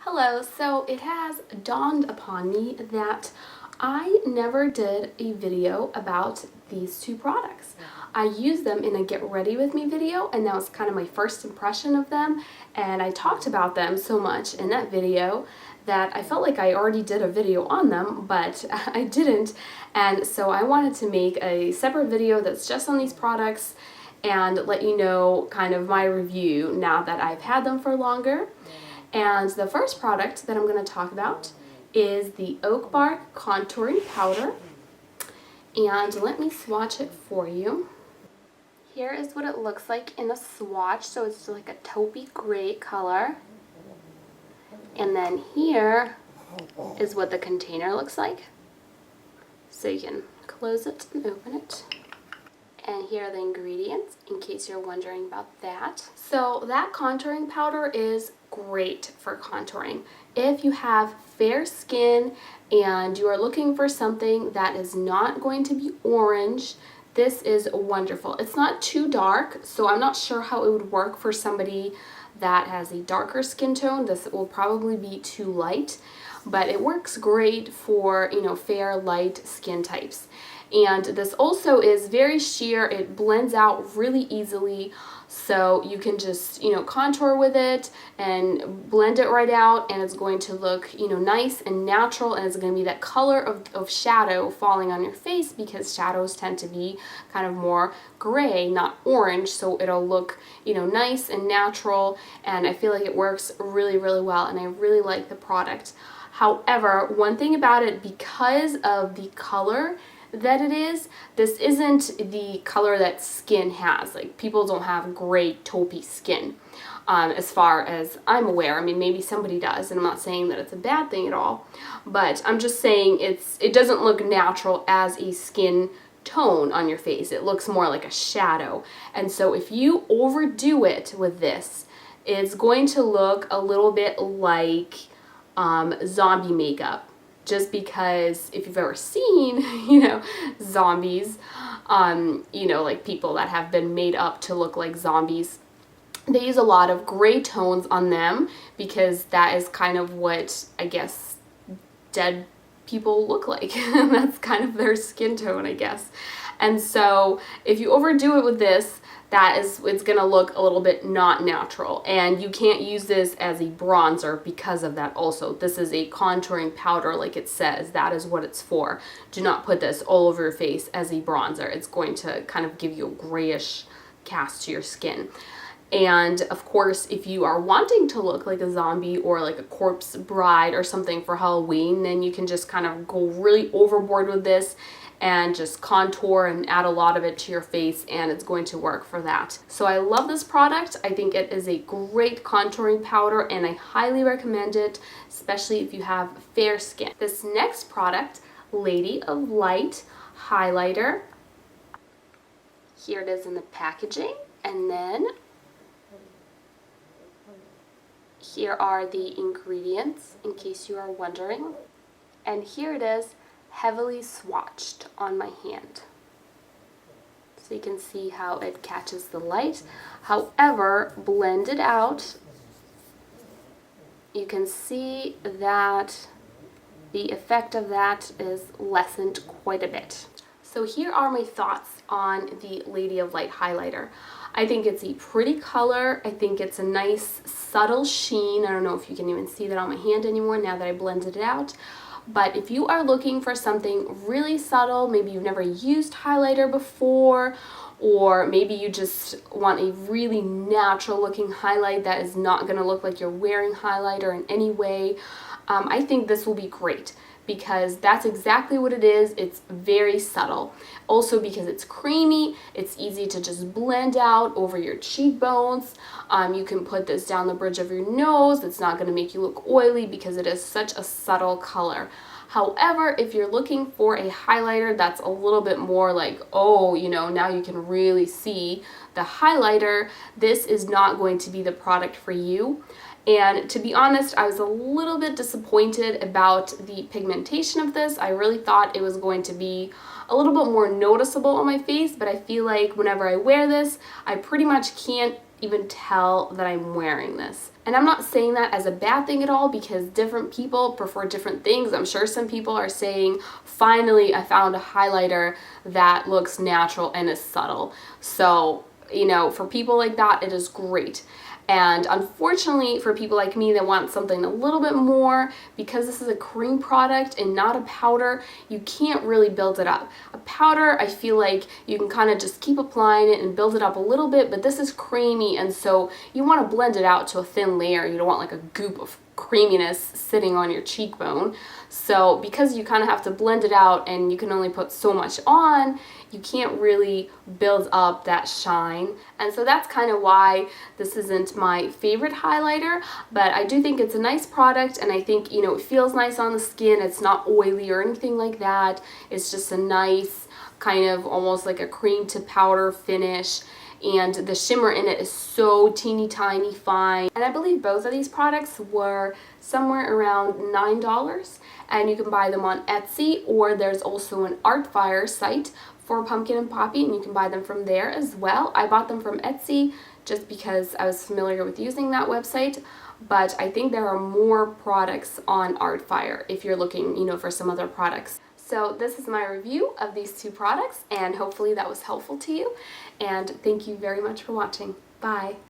Hello, so it has dawned upon me that I never did a video about these two products. I used them in a get ready with me video, and that was kind of my first impression of them, and I talked about them so much in that video that I felt like I already did a video on them, but I didn't, and so I wanted to make a separate video that's just on these products and let you know kind of my review now that I've had them for longer. And the first product that I'm going to talk about is the Oak Bark Contouring Powder. And let me swatch it for you. Here is what it looks like in a swatch. So it's like a taupey gray color. And then here is what the container looks like. So you can close it and open it. And here are the ingredients, in case you're wondering about that. So that contouring powder is great for contouring. If you have fair skin and you are looking for something that is not going to be orange, this is wonderful. It's not too dark, so I'm not sure how it would work for somebody that has a darker skin tone. This will probably be too light, but it works great for, fair, light skin types. And this also is very sheer. It blends out really easily, so you can just, contour with it and blend it right out, and it's going to look, nice and natural, and it's going to be that color of shadow falling on your face, because shadows tend to be kind of more gray, not orange, so it'll look, nice and natural, and I feel like it works really, really well, and I really like the product. However, one thing about it, because of the color that it is, this isn't the color that skin has. Like, people don't have gray taupey skin, as far as I'm aware. I mean, maybe somebody does, and I'm not saying that it's a bad thing at all, but I'm just saying it doesn't look natural as a skin tone on your face. It looks more like a shadow, and so if you overdo it with this, it's going to look a little bit like zombie makeup. Just because if you've ever seen, zombies, like people that have been made up to look like zombies, they use a lot of gray tones on them because that is kind of what, I guess, dead people look like. That's kind of their skin tone, I guess. And so if you overdo it with this, it's gonna look a little bit not natural, and you can't use this as a bronzer because of that also. This is a contouring powder, like it says. That is what it's for. Do not put this all over your face as a bronzer. It's going to kind of give you a grayish cast to your skin. And of course, if you are wanting to look like a zombie or like a corpse bride or something for Halloween, then you can just kind of go really overboard with this and just contour and add a lot of it to your face, and it's going to work for that. So I love this product. I think it is a great contouring powder, and I highly recommend it, especially if you have fair skin. This next product, Lady of Light Highlighter. Here it is in the packaging, and then here are the ingredients, in case you are wondering. And here it is, heavily swatched on my hand. So you can see how it catches the light. However, blended out, you can see that the effect of that is lessened quite a bit. So here are my thoughts on the Lady of Light highlighter. I think it's a pretty color. I think it's a nice subtle sheen. I don't know if you can even see that on my hand anymore now that I blended it out. But if you are looking for something really subtle, maybe you've never used highlighter before, or maybe you just want a really natural looking highlight that is not going to look like you're wearing highlighter in any way, I think this will be great, because that's exactly what it is. It's very subtle. Also, because it's creamy, it's easy to just blend out over your cheekbones. You can put this down the bridge of your nose. It's not going to make you look oily because it is such a subtle color. However, if you're looking for a highlighter that's a little bit more like, now you can really see the highlighter, this is not going to be the product for you. And to be honest, I was a little bit disappointed about the pigmentation of this. I really thought it was going to be a little bit more noticeable on my face, but I feel like whenever I wear this, I pretty much can't even tell that I'm wearing this. And I'm not saying that as a bad thing at all, because different people prefer different things. I'm sure some people are saying, finally I found a highlighter that looks natural and is subtle. So, you know, for people like that, it is great. And unfortunately, for people like me that want something a little bit more, because this is a cream product and not a powder, you can't really build it up. A powder, I feel like you can kind of just keep applying it and build it up a little bit, but this is creamy, and so you want to blend it out to a thin layer. You don't want like a goop of creaminess sitting on your cheekbone. So because you kind of have to blend it out and you can only put so much on, you can't really build up that shine. And so that's kind of why this isn't my favorite highlighter, but I do think it's a nice product, and I think, you know, it feels nice on the skin. It's not oily or anything like that. It's just a nice kind of almost like a cream to powder finish. And the shimmer in it is so teeny tiny fine. And I believe both of these products were somewhere around $9, and you can buy them on Etsy, or there's also an Artfire site for Pumpkin and Poppy, and you can buy them from there as well. I bought them from Etsy just because I was familiar with using that website, but I think there are more products on Artfire if you're looking, you know, for some other products. So this is my review of these two products, and hopefully that was helpful to you. And thank you very much for watching. Bye.